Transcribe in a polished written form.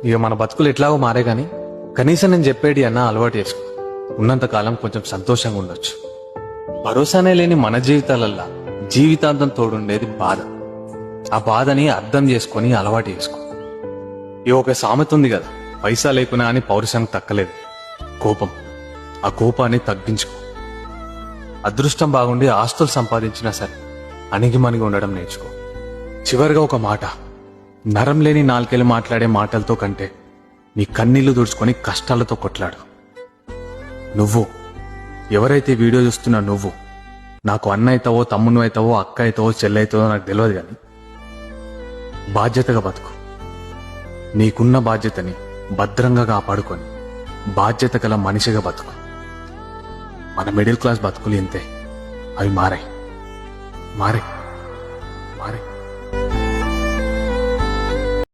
ఇక మన బతుకులు ఎట్లాగో మారే గాని కనీసం నేను చెప్పేది అన్న అలవాటు చేసుకో. ఉన్నంతకాలం కొంచెం సంతోషంగా ఉండొచ్చు. భరోసానే లేని మన జీవితాలల్లా జీవితాంతం తోడుండేది బాధ. ఆ బాధని అర్థం చేసుకొని అలవాటు చేసుకో. ఈ ఒక సామెత ఉంది కదా, పైసా లేకున్నా అని పౌరుషానికి తక్కలేదు కోపం. ఆ కోపాన్ని తగ్గించుకో. అదృష్టం బాగుండి ఆస్తులు సంపాదించినా సరే అణిగిమణిగి ఉండడం నేర్చుకో. చివరిగా ఒక మాట, నరం లేని నాలుకేళ్ళు మాట్లాడే మాటలతో కంటే నీ కన్నీళ్లు తుడుచుకొని కష్టాలతో కొట్లాడు. నువ్వు ఎవరైతే వీడియో చూస్తున్నా నువ్వు నాకు అన్న అవుతావో తమ్మును అవుతావో అక్క అవుతావో చెల్లి అవుతావో నాకు తెలియదు, కానీ బాధ్యతగా బతుకు. నీకున్న బాధ్యతని భద్రంగా కాపాడుకొని బాధ్యత గల మనిషిగా బతుకు. మన మిడిల్ క్లాస్ బతుకులు ఇంతే, అవి మారాయి.